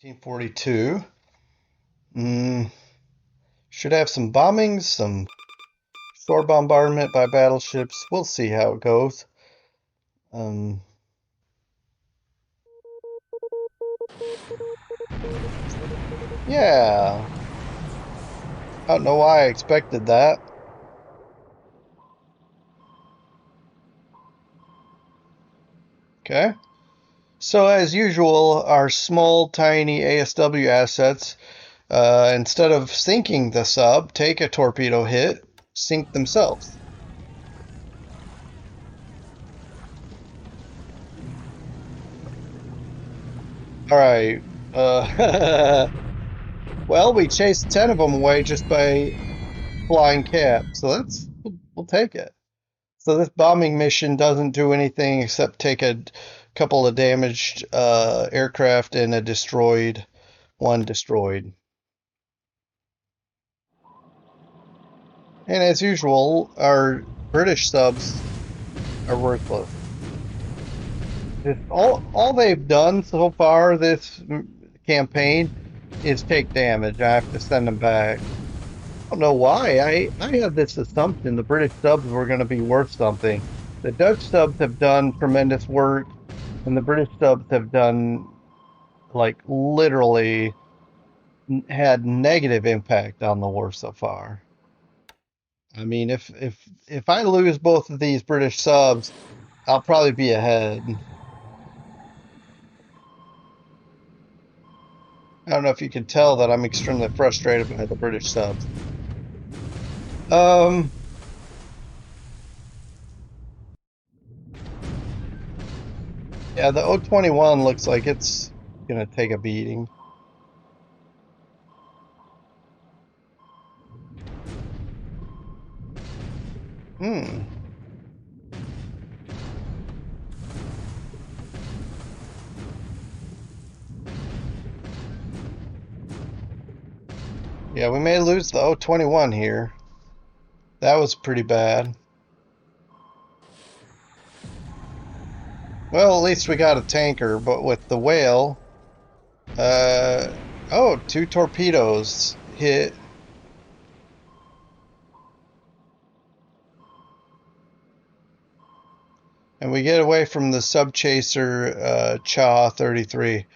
1942. Mm, should have some bombings, some shore bombardment by battleships. We'll see how it goes. Um, yeah, I don't know why I expected that. Okay. So as usual, our small, tiny ASW assets, instead of sinking the sub, take a torpedo hit, sink themselves. All right. Well, we chased 10 of them away just by flying cap, so we'll take it. So this bombing mission doesn't do anything except take a couple of damaged aircraft and a one destroyed. And as usual, our British subs are worthless. All they've done so far this campaign is take damage. I have to send them back. I don't know why. I had this assumption the British subs were going to be worth something. The Dutch subs have done tremendous work, and the British subs have done like literally had negative impact on the war so far. I mean, if I lose both of these British subs, I'll probably be ahead. I don't know if you can tell that I'm extremely frustrated by the British subs. Um, yeah, the O-21 looks like it's gonna take a beating. Hmm. Yeah, we may lose the O-21 here. That was pretty bad. Well, at least we got a tanker, but with the whale, uh, oh, two torpedoes hit. And we get away from the subchaser Cha 33.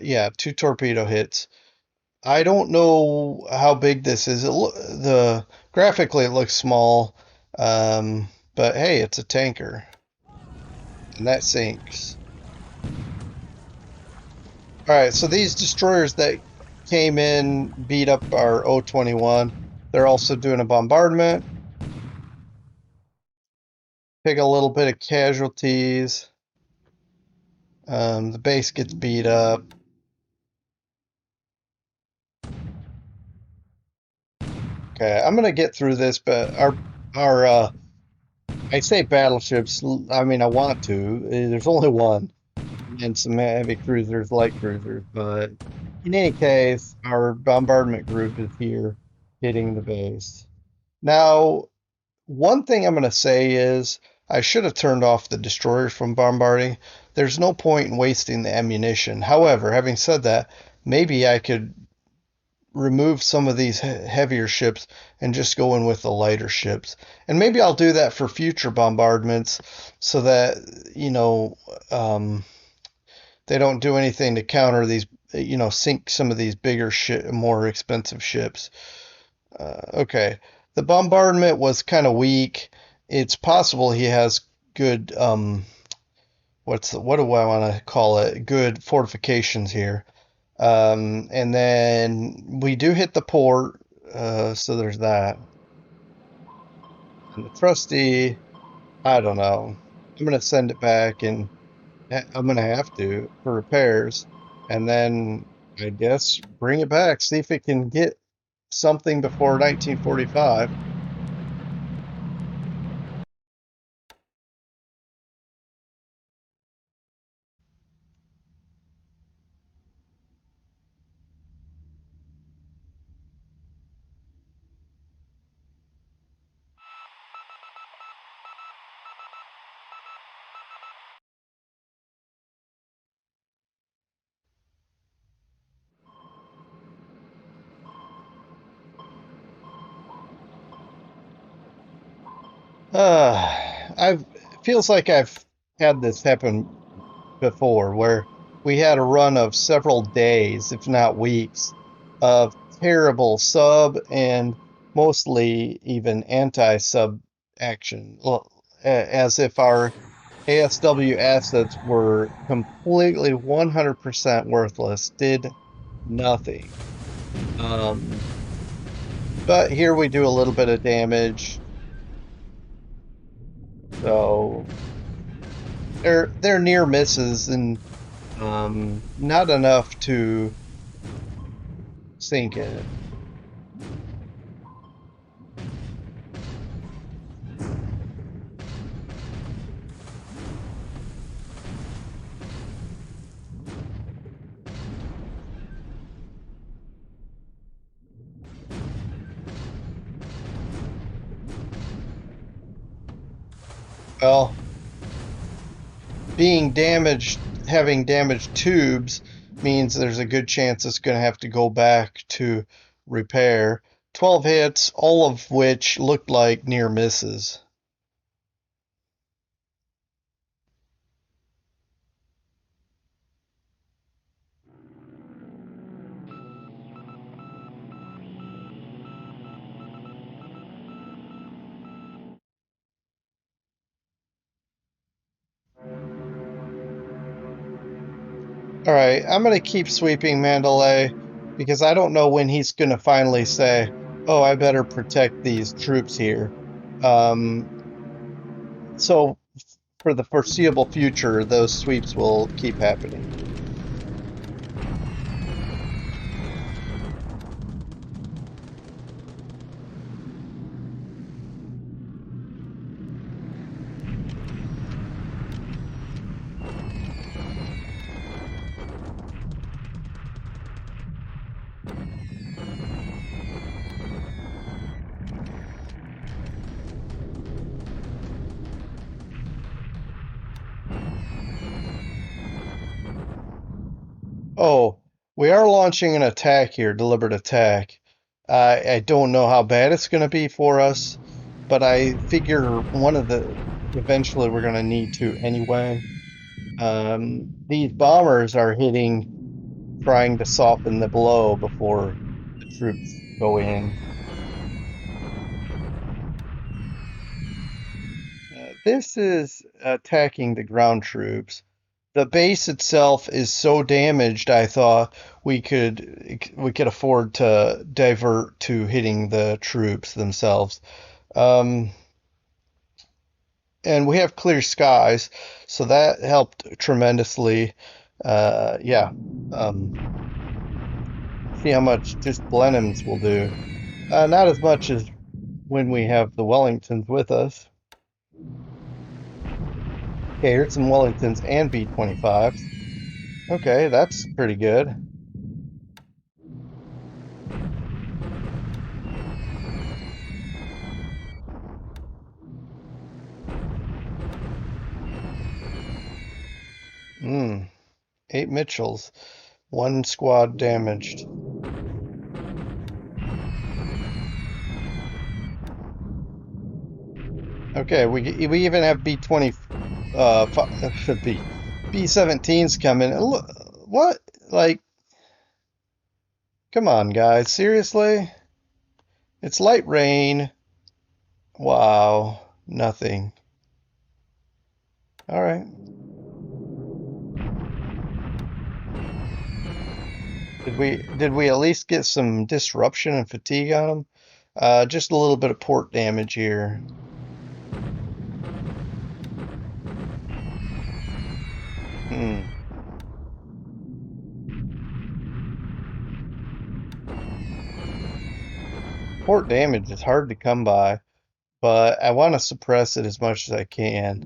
Yeah, two torpedo hits. I don't know how big this is. The graphically it looks small, but hey, it's a tanker, and that sinks. All right, so these destroyers that came in beat up our O-21. They're also doing a bombardment. Take a little bit of casualties. The base gets beat up. Okay, I'm gonna get through this, but our I say battleships. I mean, I want to. There's only one, and some heavy cruisers, light cruisers. But in any case, our bombardment group is here hitting the base. Now, one thing I'm going to say is I should have turned off the destroyers from bombarding. There's no point in wasting the ammunition. However, having said that, maybe I could remove some of these heavier ships and just go in with the lighter ships. And maybe I'll do that for future bombardments so that, um, they don't do anything to counter these, sink some of these bigger, more expensive ships. Okay. The bombardment was kind of weak. It's possible he has good, what do I want to call it? Good fortifications here. And then we do hit the port, so there's that. And the trusty, I don't know. I'm gonna send it back, and I'm gonna have to for repairs, and then I guess bring it back, see if it can get something before 1945. I've feels like I've had this happen before, where we had a run of several days, if not weeks, of terrible sub and mostly even anti-sub action, as if our ASW assets were completely 100% worthless, did nothing. Um, but here we do a little bit of damage, so they're near misses and not enough to sink it. Well, being damaged, having damaged tubes means there's a good chance it's going to have to go back to repair. 12 hits, all of which looked like near misses. All right, I'm going to keep sweeping Mandalay because I don't know when he's going to finally say, "Oh, I better protect these troops here." Um, so for the foreseeable future, those sweeps will keep happening. Oh, we are launching an attack here, deliberate attack. I don't know how bad it's going to be for us, but I figure one of the eventually we're going to need to anyway. These bombers are hitting, trying to soften the blow before the troops go in. This is attacking the ground troops. The base itself is so damaged, I thought we could afford to divert to hitting the troops themselves. Um, and we have clear skies, so that helped tremendously. Yeah. Um, see how much just Blenheims will do. Not as much as when we have the Wellingtons with us. Okay, here's some Wellingtons and B-25s. Okay, that's pretty good. Hmm. 8 Mitchells. One squad damaged. Okay, we even have B-20 B B-17s coming. Look, what? Like, come on, guys. Seriously? It's light rain. Wow. Nothing. All right. Did we at least get some disruption and fatigue on them? Just a little bit of port damage here. Hmm. Port damage is hard to come by, but I want to suppress it as much as I can.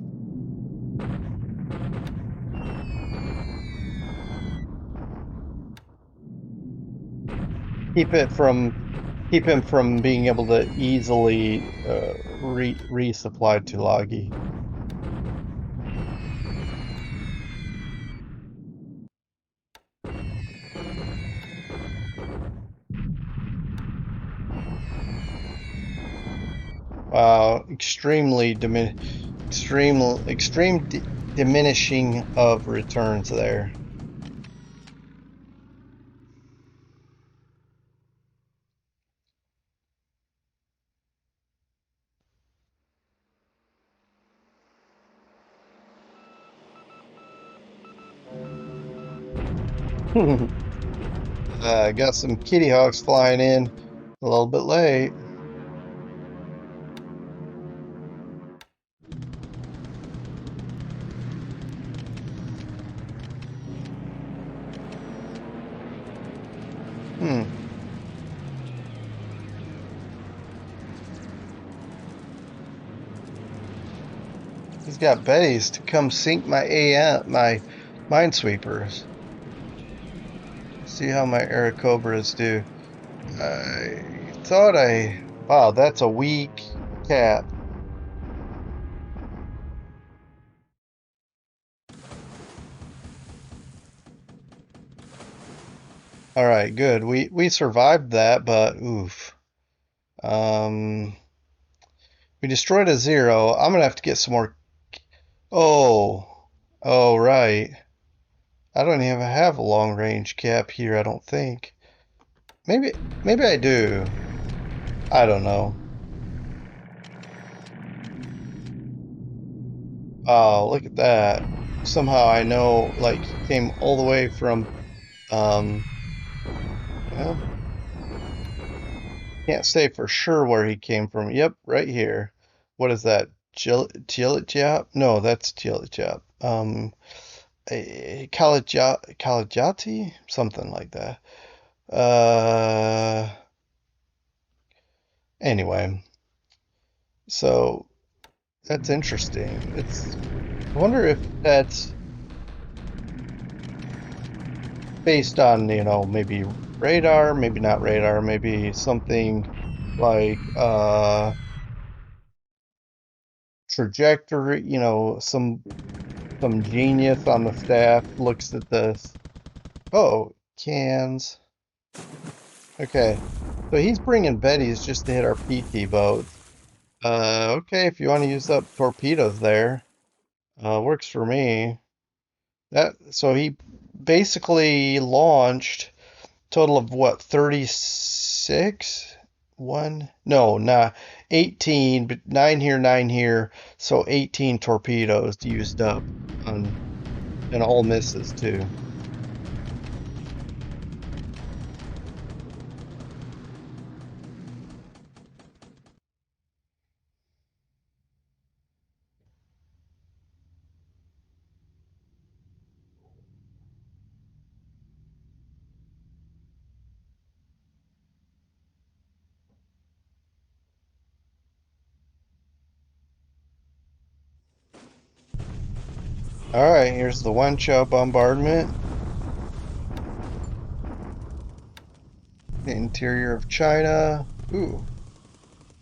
Keep it from keep him from being able to easily resupply to Loggy. Extreme diminishing of returns there. Got some kitty hawks flying in a little bit late. Hmm. He's got Betty's to come sink my my minesweepers. See how my Airacobras do. I thought I... Wow, that's a weak cap. All right, good. We survived that, but oof. Um, we destroyed a zero. I'm gonna have to get some more. Oh, oh right. I don't even have a long range cap here. I don't think. Maybe I do. I don't know. Oh, look at that. Somehow I know, like, he came all the way from, um, well, can't say for sure where he came from. Yep, right here. What is that? Chillicothe? No, that's Chillicothe. Caligati? Something like that. Uh, anyway, so that's interesting. I wonder if that's based on, maybe radar, maybe not radar, maybe something like trajectory, some genius on the staff looks at this. Oh, cans. Okay. So he's bringing Betty's just to hit our PT boats. Okay, if you want to use up torpedoes there, works for me. So he basically launched total of what, 36? One? No, nah, 18, but nine here, nine here. So 18 torpedoes used up on, and all misses too. All right, here's the one shell bombardment. The interior of China. Ooh,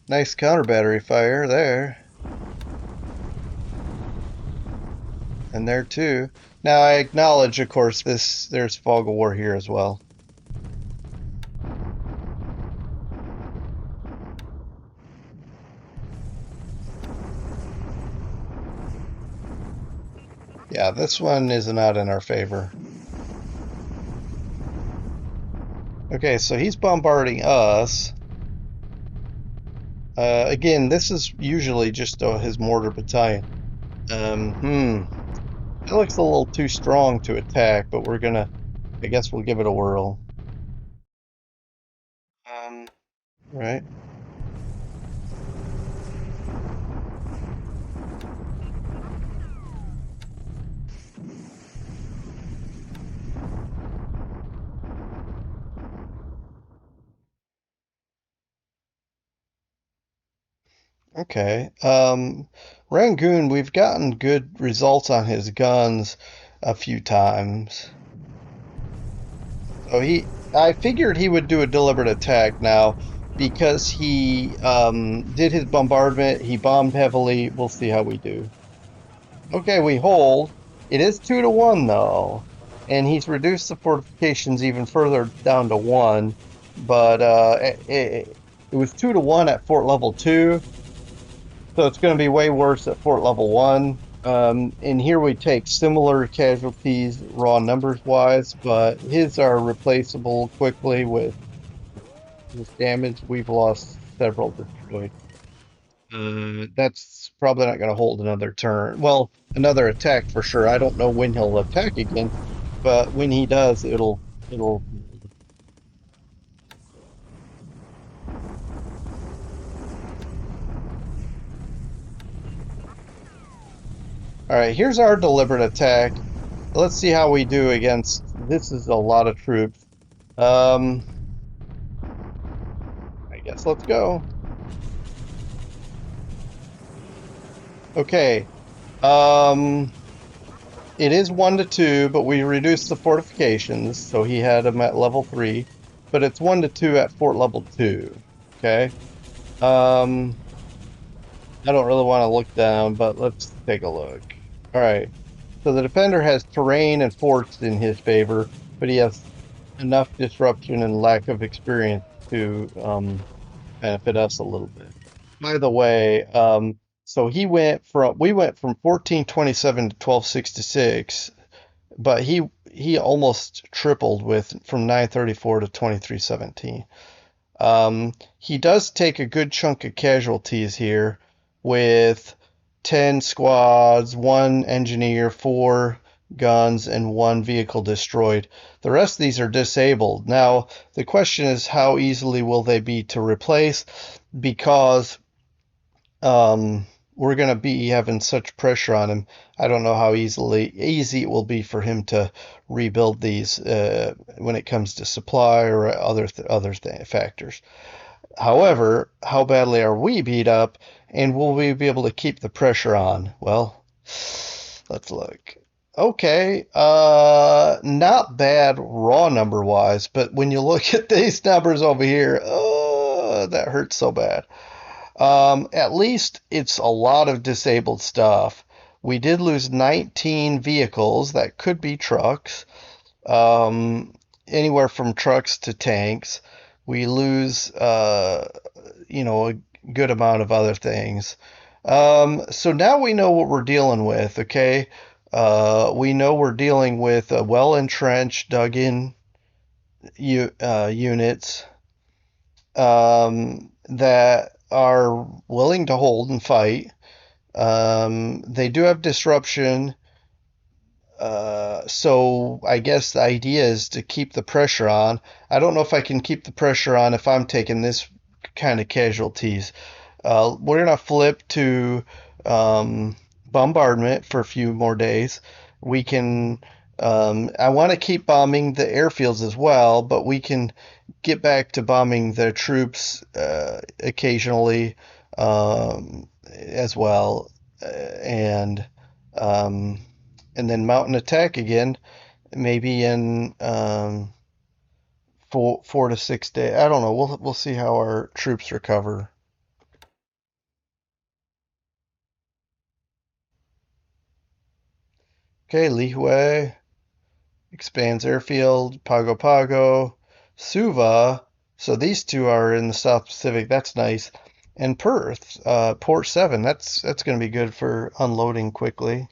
nice counter battery fire there. And there too. Now I acknowledge, of course, there's fog of war here as well. Yeah, this one is not in our favor. Okay, so he's bombarding us. Again, this is usually just his mortar battalion. It looks a little too strong to attack, but I guess we'll give it a whirl. Right. Okay. Rangoon, we've gotten good results on his guns a few times. So I figured he would do a deliberate attack now because he did his bombardment. He bombed heavily. We'll see how we do. Okay, we hold. It is 2 to 1 though, and he's reduced the fortifications even further down to 1. But it was 2 to 1 at fort level 2. So it's going to be way worse at Fort Level 1. And here we take similar casualties, raw numbers wise, but his are replaceable quickly with this damage. We've lost several destroyed. That's probably not going to hold another turn. Well, another attack for sure. I don't know when he'll attack again, but when he does, it'll. All right, here's our deliberate attack. Let's see how we do against. This is a lot of troops. Um, I guess let's go. Okay. Um, it is 1 to 2, but we reduced the fortifications, so he had him at level 3. But it's 1 to 2 at fort level 2. Okay. Um, I don't really want to look down, but let's take a look. All right. So the defender has terrain and forts in his favor, but he has enough disruption and lack of experience to benefit us a little bit. By the way, so we went from 1427 to 1266, but he almost tripled with from 934 to 2317. He does take a good chunk of casualties here with 10 squads, 1 engineer, 4 guns, and 1 vehicle destroyed. The rest of these are disabled. Now, the question is how easily will they be to replace because we're going to be having such pressure on him. I don't know how easy it will be for him to rebuild these when it comes to supply or other factors. However, how badly are we beat up, and will we be able to keep the pressure on? Well, let's look. Okay, not bad raw number wise, but when you look at these numbers over here, oh, that hurts so bad. At least it's a lot of disabled stuff. We did lose 19 vehicles that could be trucks, um, anywhere from trucks to tanks. We lose, a good amount of other things. So now we know what we're dealing with, okay? We know we're dealing with well entrenched, dug in units that are willing to hold and fight. They do have disruption, so I guess the idea is to keep the pressure on. I don't know if I can keep the pressure on if I'm taking this kind of casualties. We're gonna flip to bombardment for a few more days. We can. I want to keep bombing the airfields as well, but we can get back to bombing the troops occasionally as well, and um, and then mountain attack again, maybe in 4 to 6 days. I don't know. We'll see how our troops recover. Okay, Lihue expands airfield, Pago Pago, Suva. So these two are in the South Pacific. That's nice. And Perth, Port 7. That's going to be good for unloading quickly.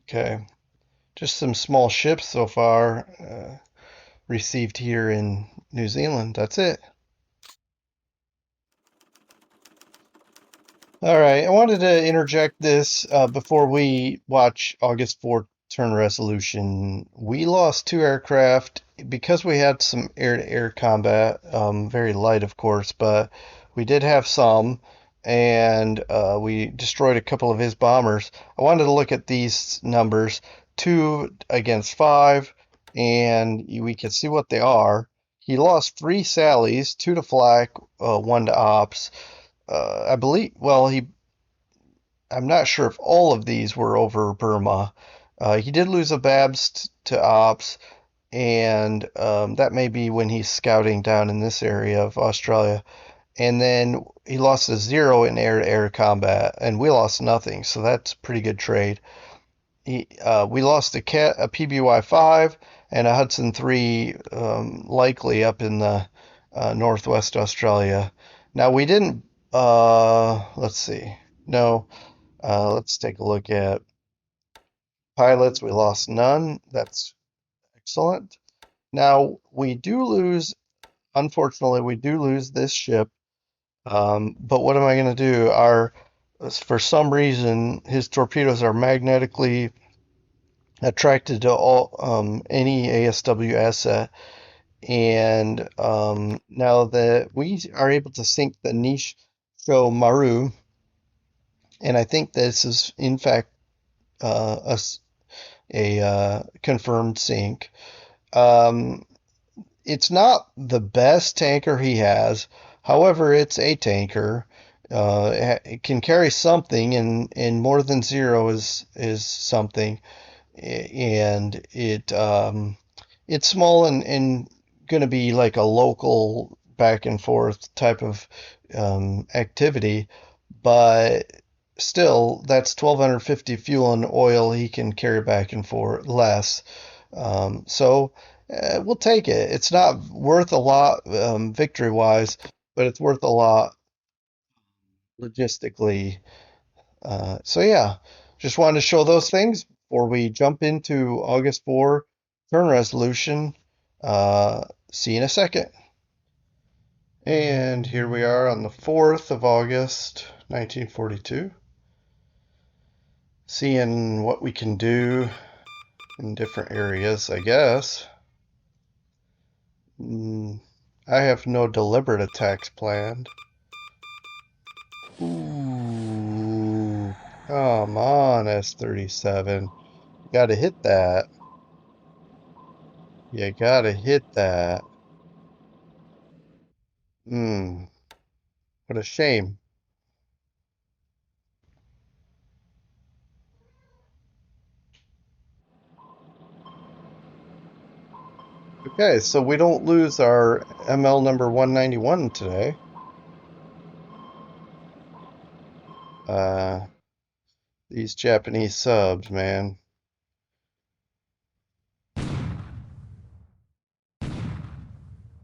Okay, just some small ships so far received here in New Zealand. That's it. All right, I wanted to interject this before we watch August 4th turn resolution. We lost 2 aircraft because we had some air-to-air combat, very light, of course, but we did have some, and we destroyed a couple of his bombers. I wanted to look at these numbers, 2 against 5, and we can see what they are. He lost 3 Sallies, 2 to flak, 1 to ops. I believe, well, I'm not sure if all of these were over Burma. He did lose a Babs to Ops, and that may be when he's scouting down in this area of Australia. And then he lost a 0 in air-to-air combat, and we lost nothing, so that's a pretty good trade. We lost a PBY 5 and a Hudson 3, likely up in the northwest Australia. Now we didn't. Let's see. No. Let's take a look at pilots. We lost none. That's excellent. Now we do lose. Unfortunately, we do lose this ship. But what am I going to do? For some reason, his torpedoes are magnetically attracted to all any ASW asset. And now that we are able to sink the niche show Maru, and I think this is in fact a confirmed sink. Um, it's not the best tanker he has. However, it's a tanker. It can carry something, and more than 0 is something. And it's small and going to be like a local back and forth type of activity, but still, that's 1,250 fuel and oil he can carry back and forth less. So we'll take it. It's not worth a lot victory wise, but it's worth a lot logistically. So yeah, just wanted to show those things before we jump into August 4 turn resolution. See you in a second. And here we are on the 4th of August, 1942, seeing what we can do in different areas, I guess. I have no deliberate attacks planned. Ooh, come on, S-37. You gotta hit that. You gotta hit that. What a shame. Okay, so we don't lose our ML number 191 today. Uh, these Japanese subs, man.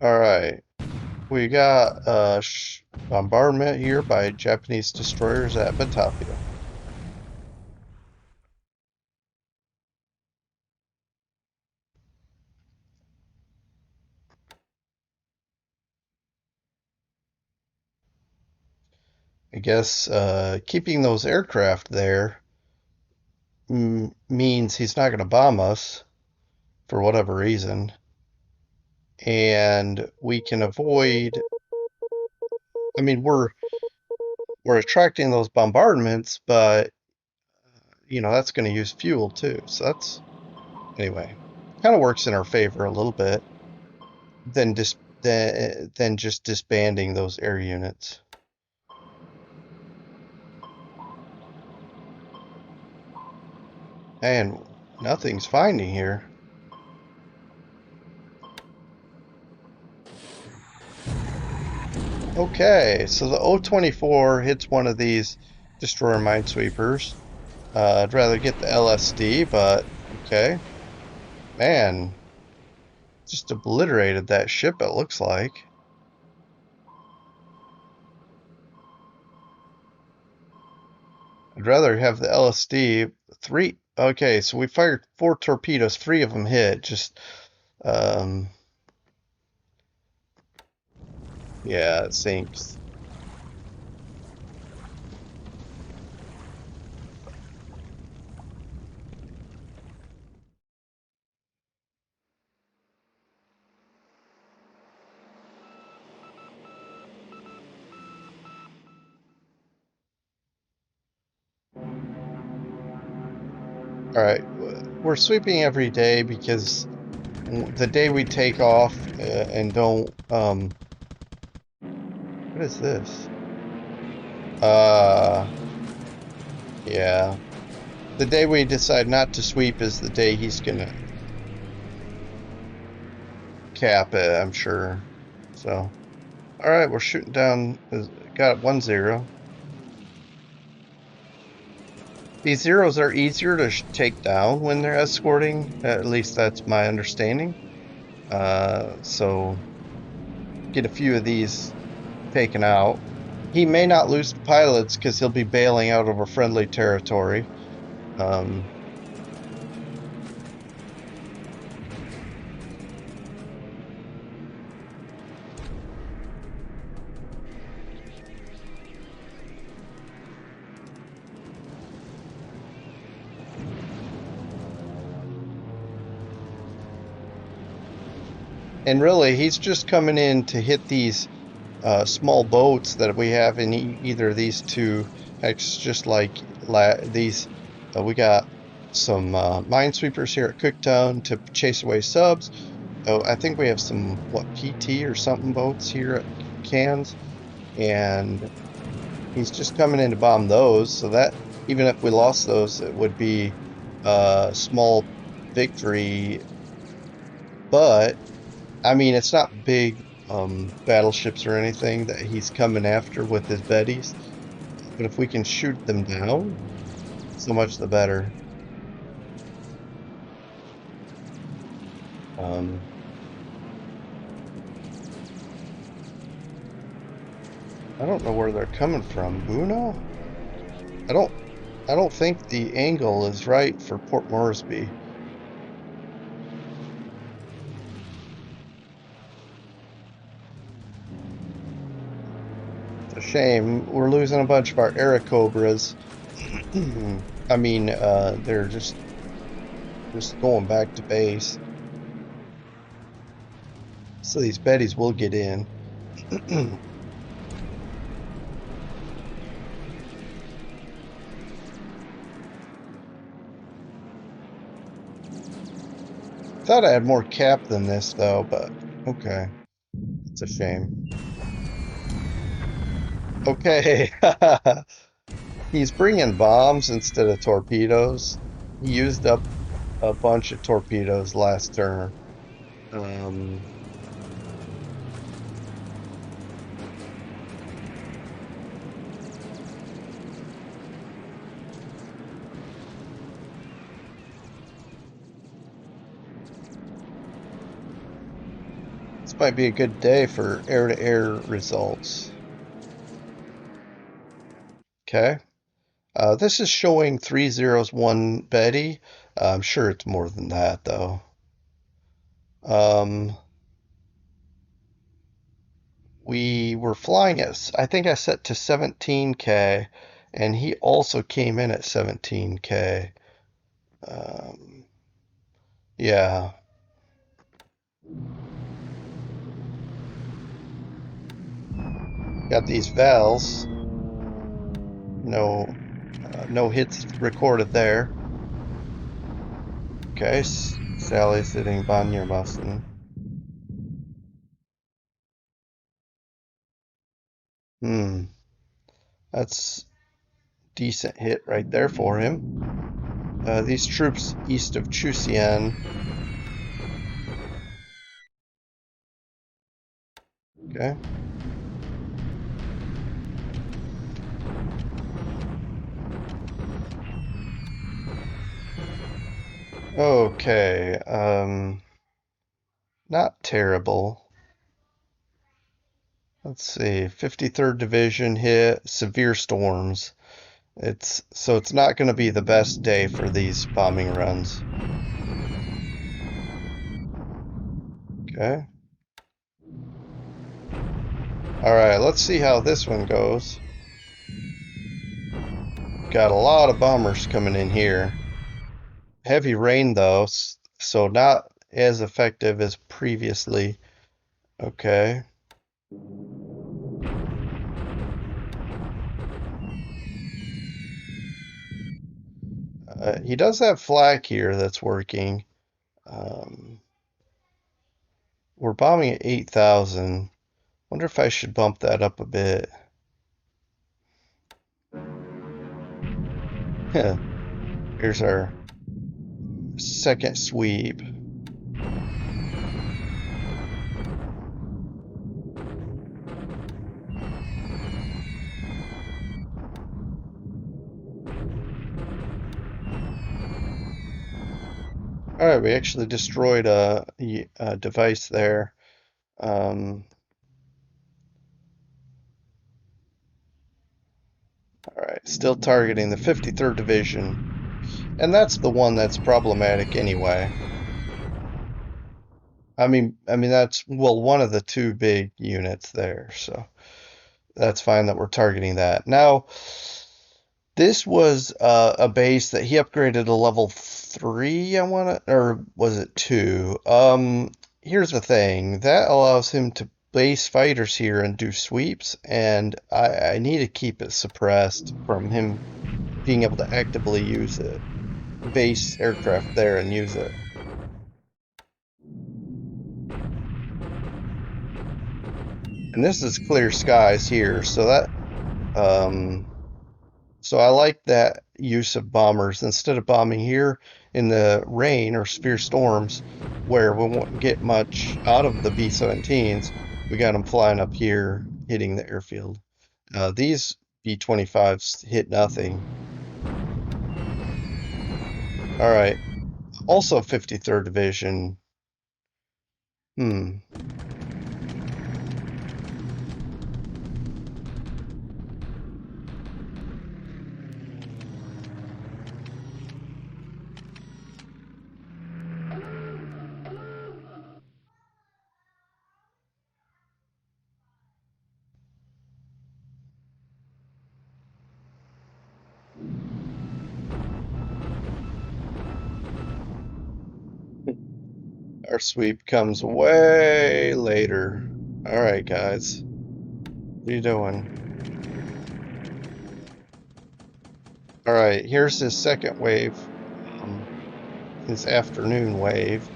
All right, we got bombardment here by Japanese destroyers at Batavia. I guess keeping those aircraft there means he's not going to bomb us for whatever reason, and we can avoid. I mean, we're attracting those bombardments, but that's going to use fuel too. So that's anyway, kind of works in our favor a little bit than just disbanding those air units. And nothing's finding here. Okay, so the O-24 hits one of these destroyer minesweepers. I'd rather get the LSD, but okay. Man, just obliterated that ship, it looks like. I'd rather have the LSD. Okay, so we fired 4 torpedoes, 3 of them hit. Um, yeah, it sinks. All right, we're sweeping every day because the day we take off and don't, what is this? Uh, yeah. The day we decide not to sweep is the day he's gonna cap it, I'm sure. So, all right, we're shooting down. Got 1-0. These zeros are easier to take down when they're escorting. At least that's my understanding. So get a few of these taken out. He may not lose pilots because he'll be bailing out over friendly territory. Um, and really, he's just coming in to hit these small boats that we have in either of these two. It's just like these. We got some minesweepers here at Cooktown to chase away subs. Oh, I think we have some what PT or something boats here at Cairns, and he's just coming in to bomb those. So that even if we lost those, it would be a small victory. But I mean, it's not big battleships or anything that he's coming after with his Bettys. But if we can shoot them down, so much the better. Um, I don't know where they're coming from. Buna? I don't. I don't think the angle is right for Port Moresby. It's a shame. We're losing a bunch of our Airacobras. I mean, they're just going back to base. So these Bettys will get in. Thought I had more cap than this though, but okay. It's a shame. Okay. He's bringing bombs instead of torpedoes. He used up a bunch of torpedoes last turn. Um, this might be a good day for air-to-air results. Okay. This is showing 301 Betty. I'm sure it's more than that though. Um, we were flying at, I think I set to 17K, and he also came in at 17K. Um, yeah, got these vals. No, no hits recorded there. Okay, Sally sitting Banjarmassen. Hmm, that's decent hit right there for him. These troops east of Chusian. Okay. Okay. Not terrible. Let's see. 53rd Division hit severe storms. It's not going to be the best day for these bombing runs. Okay. All right, let's see how this one goes. Got a lot of bombers coming in here. Heavy rain though, so not as effective as previously. Okay. He does have flak here that's working. Um, we're bombing at 8,000. Wonder if I should bump that up a bit. Here's our second sweep. All right, we actually destroyed a device there. Um, all right, still targeting the 53rd Division, and that's the one that's problematic anyway. I mean that's well one of the two big units there, so that's fine that we're targeting that. Now, this was a base that he upgraded to level 3, I want to, or was it 2? Here's the thing. That allows him to base fighters here and do sweeps, and I need to keep it suppressed from him being able to actively use it. Base aircraft there and use it. And this is clear skies here, so that um so I like that use of bombers instead of bombing here in the rain or severe storms where we won't get much out of the B-17s. We got them flying up here, hitting the airfield. These B-25s hit nothing. All right. Also 53rd Division. Hmm. Our sweep comes way later. All right, guys. What are you doing? All right, here's his second wave, his afternoon wave.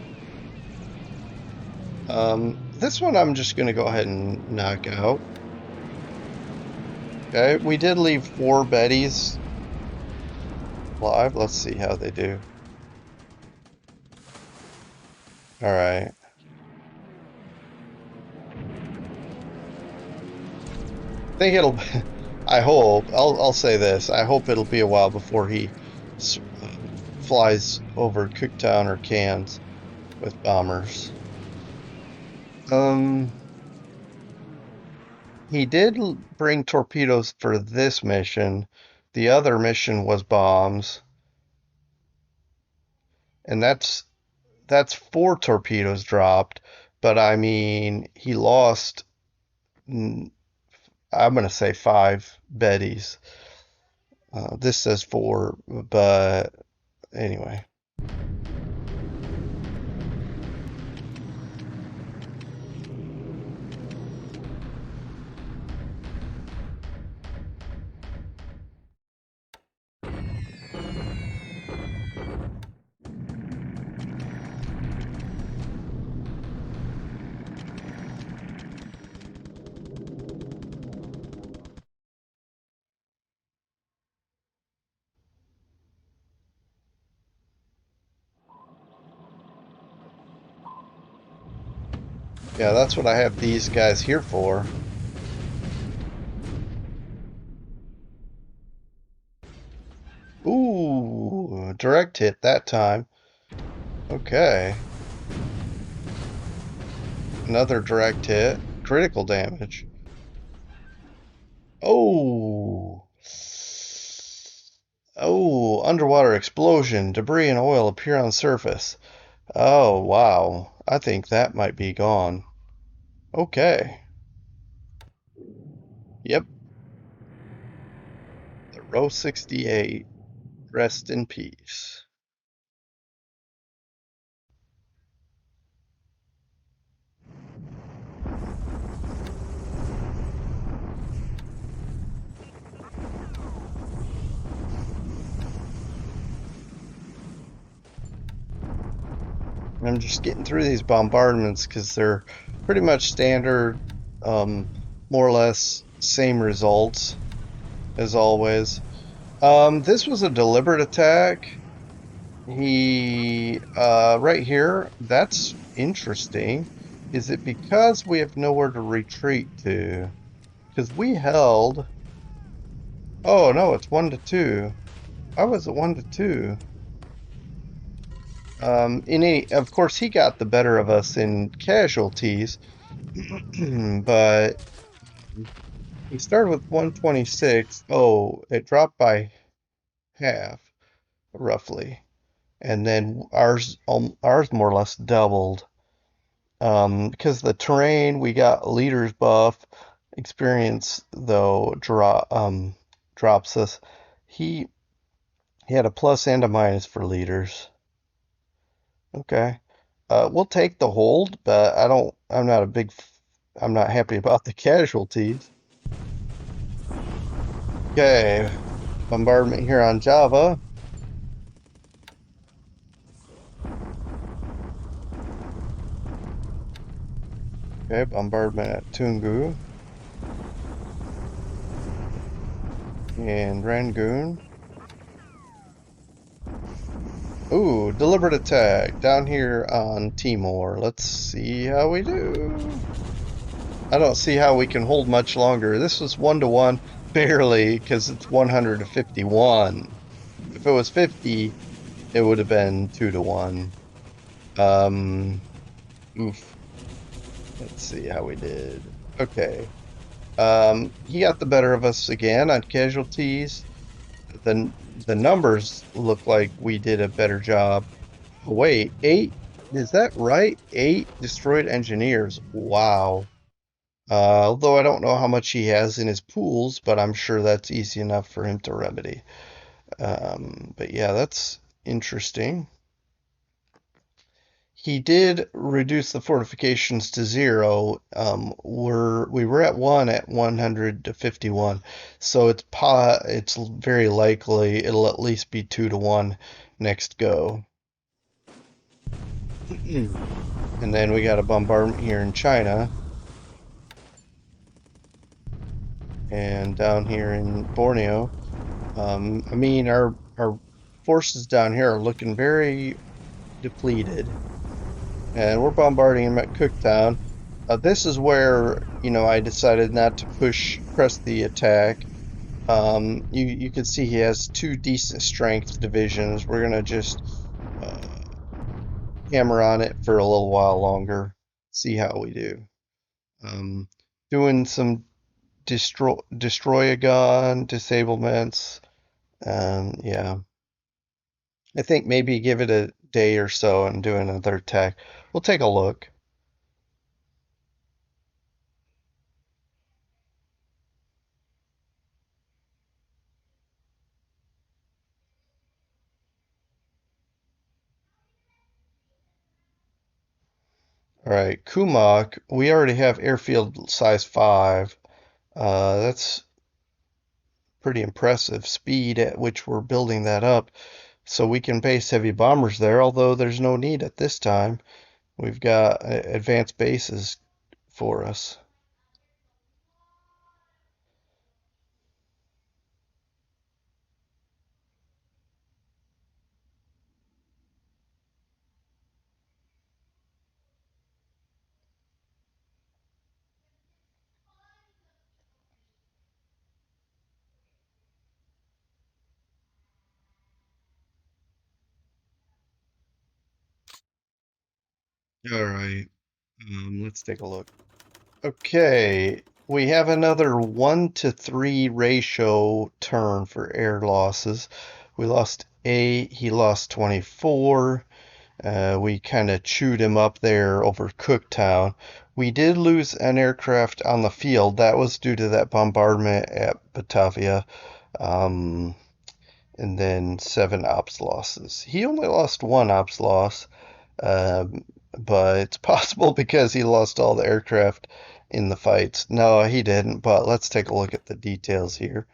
This one I'm just going to go ahead and knock out. Okay, we did leave 4 Bettys alive. Let's see how they do. All right. I think it'll. I hope. I'll say this. I hope it'll be a while before he flies over Cooktown or Cairns with bombers. Um, he did bring torpedoes for this mission. The other mission was bombs, and that's 4 torpedoes dropped. But I mean, he lost. I'm gonna say 5 Bettys. This says 4, but anyway. Yeah, that's what I have these guys here for. Ooh, direct hit that time. Okay. Another direct hit. Critical damage. Oh. Oh, underwater explosion. Debris and oil appear on surface. Oh, wow. I think that might be gone. Okay. Yep. The row 68. Rest in peace. I'm just getting through these bombardments because they're pretty much standard, more or less same results as always. This was a deliberate attack. Right here, that's interesting. Is it because we have nowhere to retreat to? Because we held, oh no, it's 1-2. Why was it 1-2? Of course, he got the better of us in casualties, but we started with 126. Oh, it dropped by half, roughly. And then ours more or less doubled. Because the terrain, we got leaders buff. Experience, though, drops us. He, he had a plus and a minus for leaders. Okay. We'll take the hold, but I'm not happy about the casualties. Okay, bombardment here on Java. Okay, bombardment at Tungu and Rangoon. Ooh, deliberate attack down here on Timor. Let's see how we do. I don't see how we can hold much longer. This was 1-1, barely, because it's 100 to 51. If it was 50, it would have been 2-1. Um, oof. Let's see how we did. Okay. He got the better of us again on casualties. The numbers look like we did a better job. Oh, wait, eight? Is that right? Eight destroyed engineers. Wow. Although I don't know how much he has in his pools, but I'm sure that's easy enough for him to remedy. But yeah, that's interesting. He did reduce the fortifications to 0. We were at 1 at 100 to 51, so it's very likely it'll at least be 2-1 next go. And then we got a bombardment here in China and down here in Borneo. I mean, our forces down here are looking very depleted, and we're bombarding them at Cooktown. This is where, I decided not to press the attack. You can see he has two decent strength divisions. We're gonna just uh, hammer on it for a little while longer, see how we do. Um, Doing some destroy a gun disablements. Yeah, I think maybe give it a day or so and do another attack. We'll take a look. All right, Kumak, we already have airfield size 5. That's pretty impressive speed at which we're building that up. So we can base heavy bombers there, although there's no need at this time. We've got advanced bases for us. All right, let's take a look. Okay, we have another 1-3 ratio turn for air losses. We lost 8, he lost 24. We kind of chewed him up there over Cooktown. We did lose an aircraft on the field. That was due to that bombardment at Batavia. Um, and then 7 ops losses. He only lost 1 ops loss, um, but it's possible because he lost all the aircraft in the fights. No, he didn't, but let's take a look at the details here.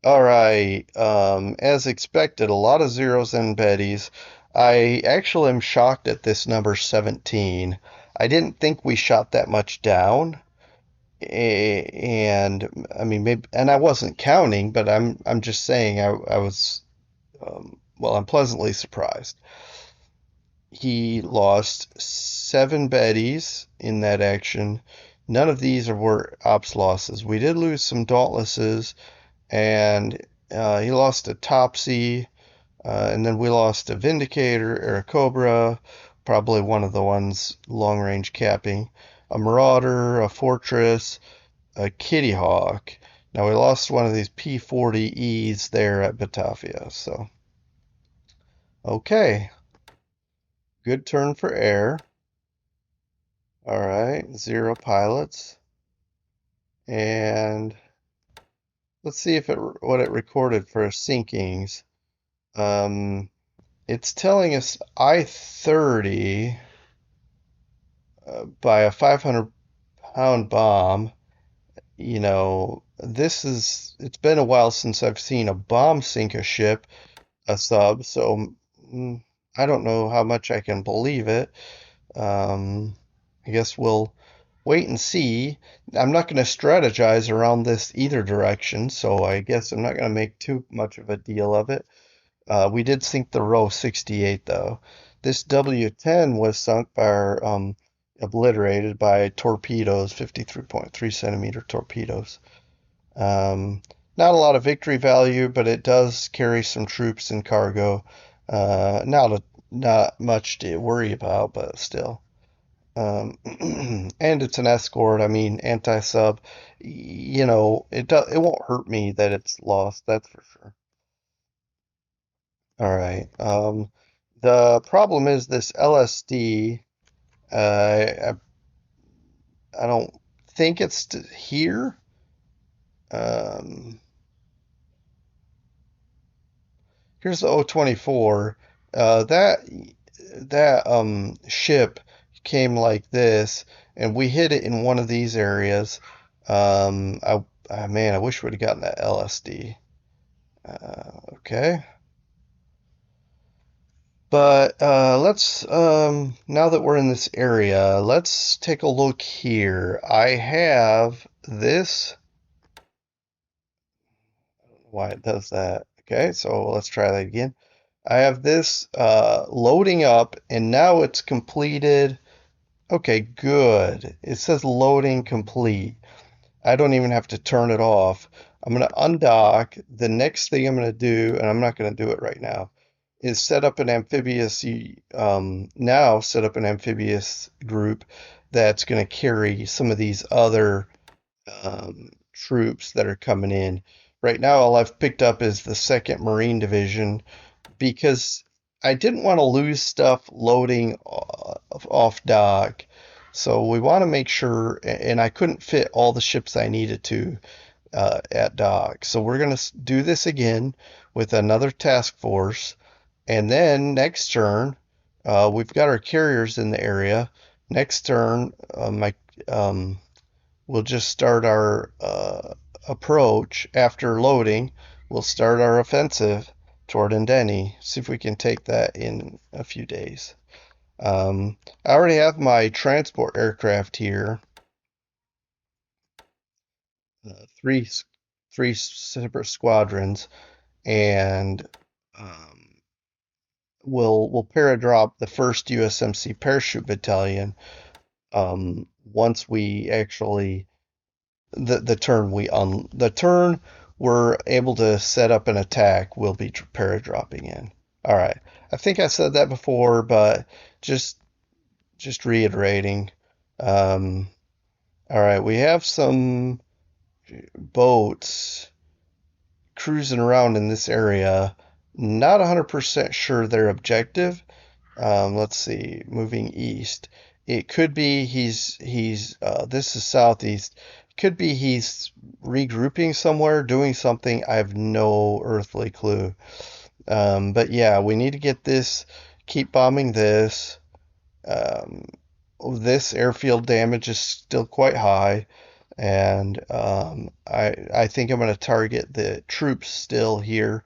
All right, as expected, a lot of zeros and betties. I actually am shocked at this number 17. I didn't think we shot that much down. And I mean, maybe, and I wasn't counting, but I'm just saying I was, well, I'm pleasantly surprised. He lost 7 baddies in that action. None of these were ops losses. We did lose some dauntlesses, and he lost a Topsy, and then we lost a Vindicator or a Cobra, probably one of the ones long range capping, a Marauder, a Fortress, a Kitty Hawk. Now we lost one of these P-40Es there at Batavia, so okay, good turn for air. All right, 0 pilots, and let's see if it what it recorded for sinkings. Um, it's telling us I-30 by a 500-pound bomb. You know, it's been a while since I've seen a bomb sink a ship, a sub, so mm, I don't know how much I can believe it. Um, I guess we'll wait and see. I'm not going to strategize around this either direction, so I guess I'm not going to make too much of a deal of it. We did sink the row 68 though. This W10 was sunk by our obliterated by torpedoes, 53.3 centimeter torpedoes. Um, Not a lot of victory value, but it does carry some troops and cargo. Not much to worry about, but still. And it's an escort. I mean, anti-sub. It won't hurt me that it's lost. That's for sure. All right. The problem is this LSD. I don't think it's here. Um, Here's the O-24. That ship came like this, and we hit it in one of these areas. Man, I wish we'd have gotten that LSD. Okay. But let's now that we're in this area, let's take a look here. I have this. I don't know why it does that. Okay, so let's try that again. I have this loading up, and now it's completed. Okay, good. It says loading complete. I don't even have to turn it off. I'm going to undock. The next thing I'm going to do, and I'm not going to do it right now, is set up an amphibious, now set up an amphibious group that's going to carry some of these other troops that are coming in. Right now, all I've picked up is the 2nd Marine Division because I didn't want to lose stuff loading off dock. So we want to make sure, and I couldn't fit all the ships I needed to at dock. So we're going to do this again with another task force. And then next turn, we've got our carriers in the area. Next turn, um, we'll just start our approach after loading. We'll start our offensive toward Ndeni. See if we can take that in a few days. I already have my transport aircraft here. uh, three three separate squadrons, and um, we'll paradrop the first USMC parachute battalion once we actually the turn we're able to set up an attack, we'll be paradropping in. All right. I think I said that before, but just just reiterating. Um, all right, we have some boats cruising around in this area. Not 100% sure their objective. Let's see, moving east. It could be this is southeast. Could be he's regrouping somewhere, doing something. I have no earthly clue. But yeah, we need to get this, keep bombing this. Um, this airfield damage is still quite high, and I think I'm going to target the troops still here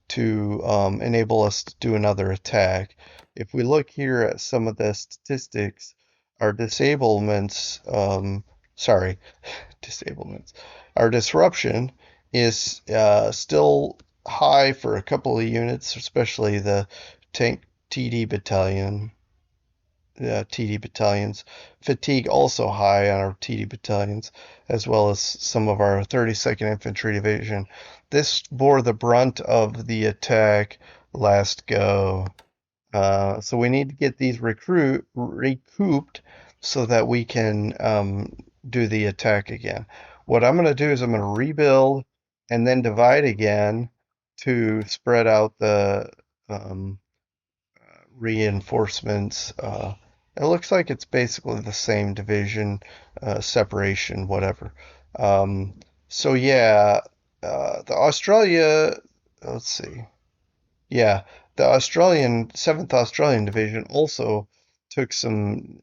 to enable us to do another attack. If we look here at some of the statistics, our disablements, sorry, disablements. Our disruption is still high for a couple of units, especially the tank TD battalion, TD battalions. Fatigue also high on our TD battalions, as well as some of our 32nd Infantry Division. This bore the brunt of the attack last go. So we need to get these recouped so that we can do the attack again. What I'm going to do is I'm going to rebuild and then divide again to spread out the um, reinforcements. It looks like it's basically the same division, separation, whatever. Um, so yeah, the Australia, let's see. Yeah, the Australian 7th Australian Division also took some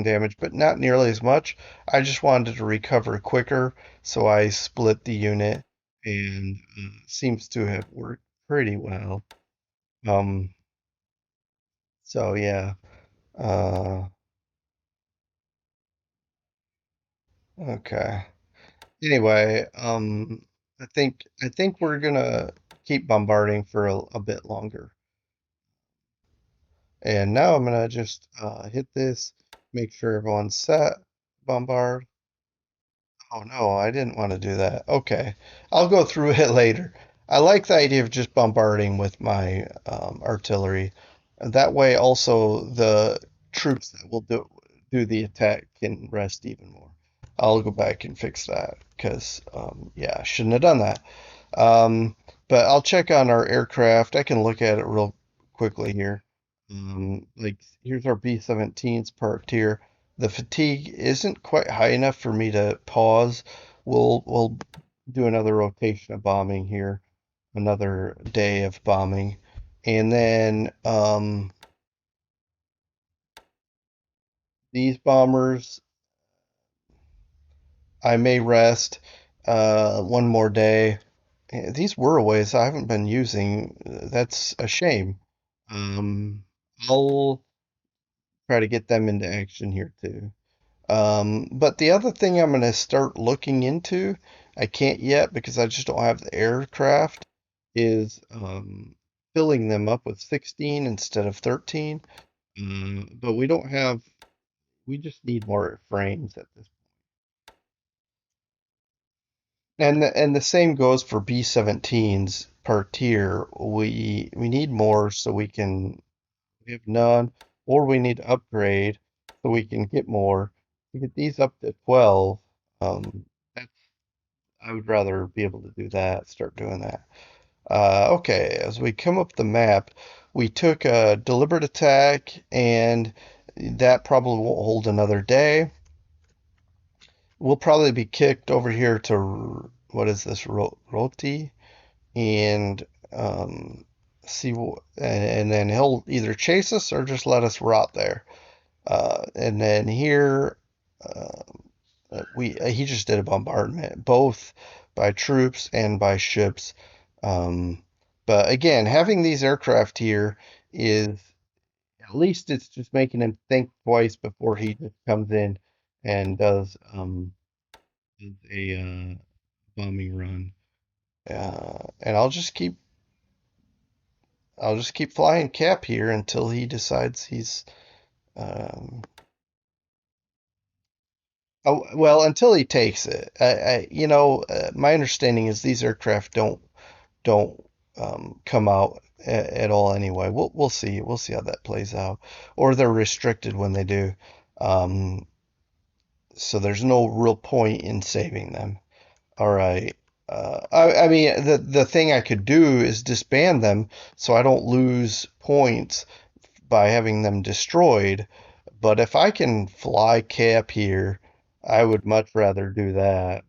damage, but not nearly as much. I just wanted to recover quicker, so I split the unit, and seems to have worked pretty well. Um, so yeah. Uh, okay. Anyway, I think we're gonna keep bombarding for a bit longer. And now I'm gonna just hit this, make sure everyone's set, bombard. Oh no, I didn't want to do that. Okay, I'll go through it later. I like the idea of just bombarding with my artillery. And that way also the troops that will do the attack can rest even more. I'll go back and fix that because yeah, I shouldn't have done that. Um, but I'll check on our aircraft. I can look at it real quickly here. Like here's our B-17s parked here. The fatigue isn't quite high enough for me to pause. We'll do another rotation of bombing here, another day of bombing, and then these bombers I may rest one more day. These whirlways I haven't been using. That's a shame. Um, I'll try to get them into action here too. But the other thing I'm going to start looking into, I can't yet because I just don't have the aircraft, is filling them up with 16 instead of 13. But we don't have, we just need more frames at this. And the same goes for B-17s per tier. We need more so we have none, or we need to upgrade so we can get more. To get these up to 12, that's I would rather be able to do that, start doing that. Okay, as we come up the map, we took a deliberate attack, and that probably won't hold another day. We'll probably be kicked over here to what is this, Roti, and um, and then he'll either chase us or just let us rot there. And then here, uh, we he just did a bombardment, both by troops and by ships. Um, but again, having these aircraft here is at least it's just making him think twice before he just comes in and does a bombing run. And I'll just keep flying Cap here until he decides he's um, oh, well, until he takes it. My understanding is these aircraft don't come out at all anyway. We'll see. We'll see how that plays out. Or they're restricted when they do. Um, so there's no real point in saving them. All right. I mean, the thing I could do is disband them so I don't lose points by having them destroyed. But if I can fly Cap here, I would much rather do that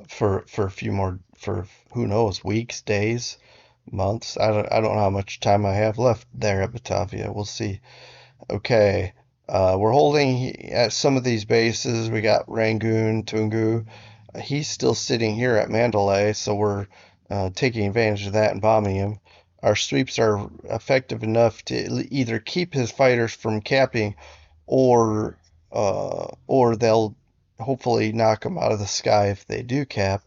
for a few more for who knows weeks, days, months. I don't know how much time I have left there at Batavia. We'll see. Okay, we're holding at some of these bases. We got Rangoon, Tungu. He's still sitting here at Mandalay, so we're taking advantage of that and bombing him. Our sweeps are effective enough to either keep his fighters from capping or they'll hopefully knock them out of the sky if they do cap.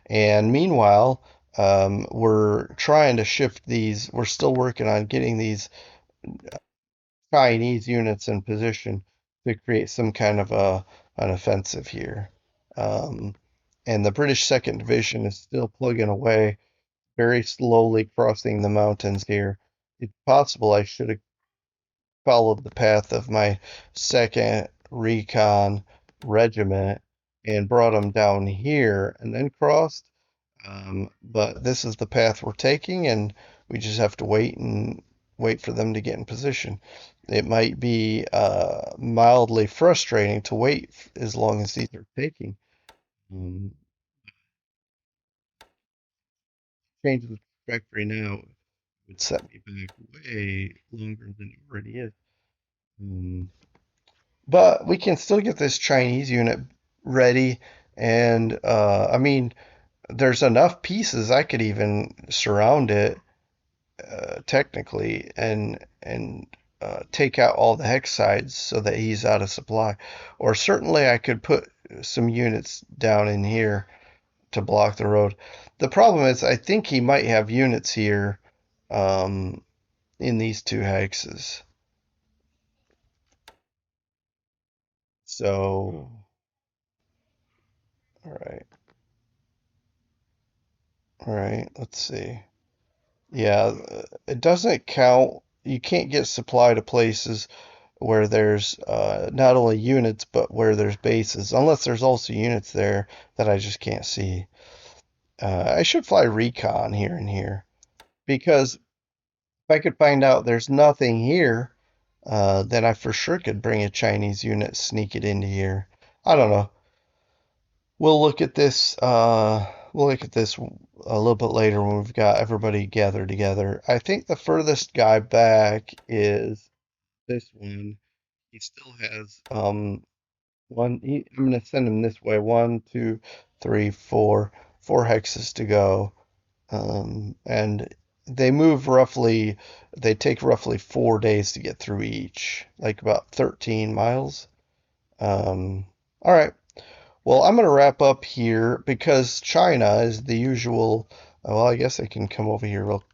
And meanwhile, we're trying to shift these. We're still working on getting these Chinese units in position to create some kind of an offensive here. Um, and the British Second Division is still plugging away, very slowly crossing the mountains here. It's possible I should have followed the path of my second recon regiment and brought them down here and then crossed. But this is the path we're taking, and we just have to wait for them to get in position. It might be mildly frustrating to wait as long as these are taking. Um, Change the trajectory now would set me back way longer than it already is. Um, but we can still get this Chinese unit ready, and I mean, there's enough pieces I could even surround it technically and take out all the hex sides so that he's out of supply. Or certainly I could put some units down in here to block the road. The problem is I think he might have units here um, in these two hexes. So, all right, all right, let's see. Yeah, it doesn't count. You can't get supply to places where there's not only units, but where there's bases, unless there's also units there that I just can't see. I should fly recon here and here, because if I could find out there's nothing here, then I for sure could bring a Chinese unit, sneak it into here. I don't know. We'll look at this. We'll look at this a little bit later when we've got everybody gathered together. I think the furthest guy back is this one. He still has I'm gonna send him this way. One, two, three, four hexes to go. And they move roughly, they take roughly 4 days to get through each, like about 13 miles. All right. Well, I'm gonna wrap up here because China is the usual. Well, I guess I can come over here real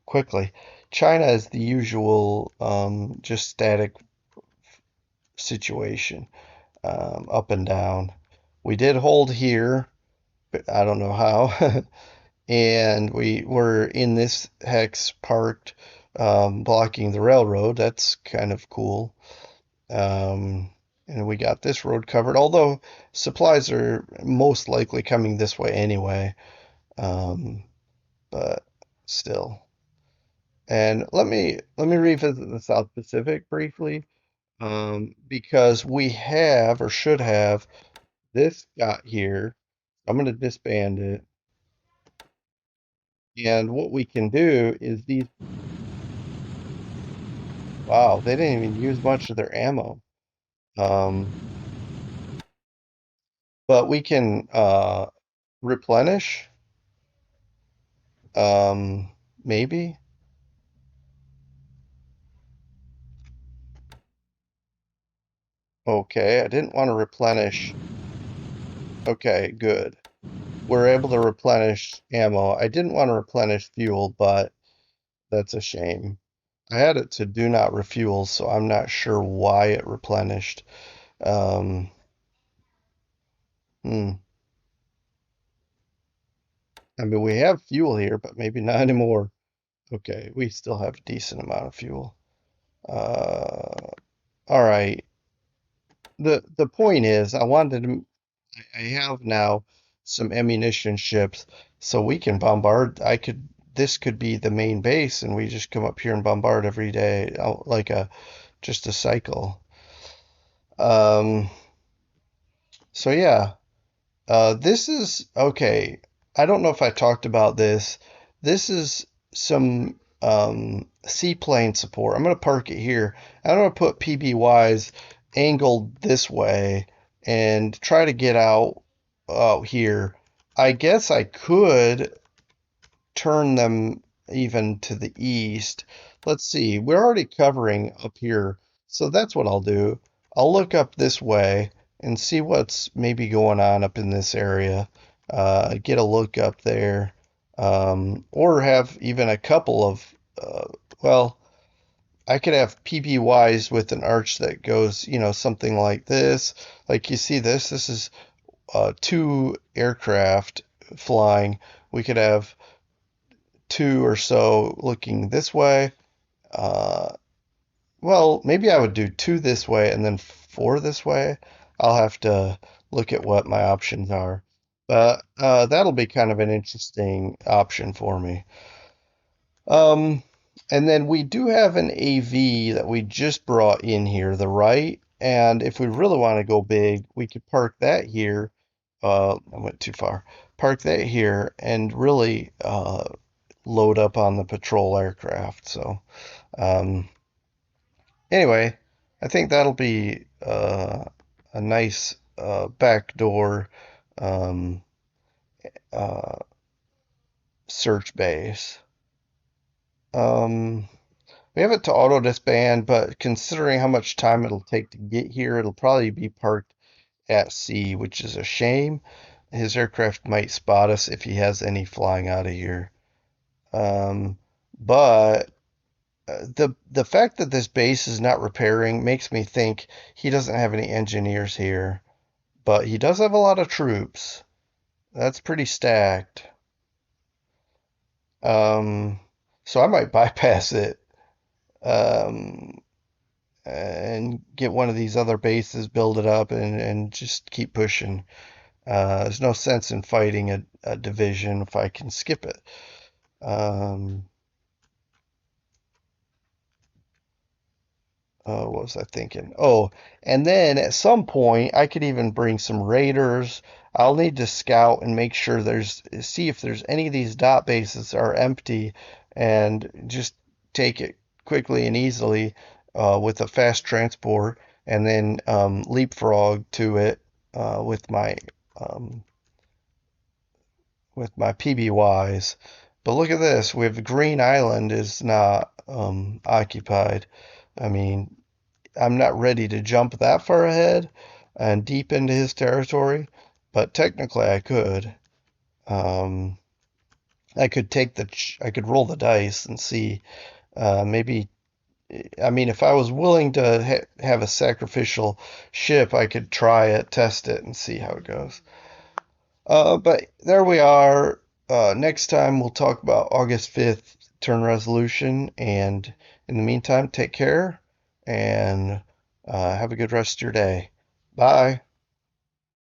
quickly. China is the usual, just static situation, up and down. We did hold here, but I don't know how. And we were in this hex parked, blocking the railroad. That's kind of cool. And we got this road covered, although supplies are most likely coming this way anyway. Um, but still. And let me revisit the South Pacific briefly, because we have or should have this got here. I'm going to disband it. And what we can do is these, wow, they didn't even use much of their ammo. Um, but we can replenish, maybe. Okay, I didn't want to replenish. Okay, good. We're able to replenish ammo. I didn't want to replenish fuel, but that's a shame. I had it to do not refuel, so I'm not sure why it replenished. Um, hmm. I mean, we have fuel here, but maybe not anymore. Okay, we still have a decent amount of fuel. Uh, all right. The point is, I wanted to. I have now some ammunition ships, so we can bombard. I could. This could be the main base, and we just come up here and bombard every day, like a just a cycle. Um, so yeah, this is okay. I don't know if I talked about this. This is some seaplane support. I'm going to park it here. I'm going to put PBYs angled this way and try to get out here. I guess I could turn them even to the east. Let's see. We're already covering up here, so that's what I'll do. I'll look up this way and see what's maybe going on up in this area. Get a look up there, or have even a couple of, well, I could have PBYs with an arch that goes, something like this. Like you see this, this is two aircraft flying. We could have two or so looking this way. Uh, well, maybe I would do two this way and then four this way. I'll have to look at what my options are. But that'll be kind of an interesting option for me. Um, and then we do have an AV that we just brought in here, the right. And if we really want to go big, we could park that here. I went too far. Park that here and really load up on the patrol aircraft. So, um, anyway, I think that'll be a nice backdoor um, uh, search base. Um, we have it to auto disband, but considering how much time it'll take to get here, it'll probably be parked at sea, which is a shame. His aircraft might spot us if he has any flying out of here. Um, but the fact that this base is not repairing makes me think he doesn't have any engineers here, but he does have a lot of troops. That's pretty stacked. Um, so I might bypass it and get one of these other bases, build it up, and just keep pushing. There's no sense in fighting a division if I can skip it. Um, what was I thinking? Oh, and then at some point, I could even bring some raiders. I'll need to scout and make sure see if there's any of these dot bases are empty and just take it quickly and easily with a fast transport and then leapfrog to it uh, with my um, with my PBYs. But look at this. We have Green Island is not occupied. I mean, I'm not ready to jump that far ahead and deep into his territory, but technically I could. Um, I could I could roll the dice and see. Maybe, I mean, if I was willing to have a sacrificial ship, I could try it, test it, and see how it goes. But there we are. Next time we'll talk about August 5th turn resolution. And in the meantime, take care and have a good rest of your day. Bye.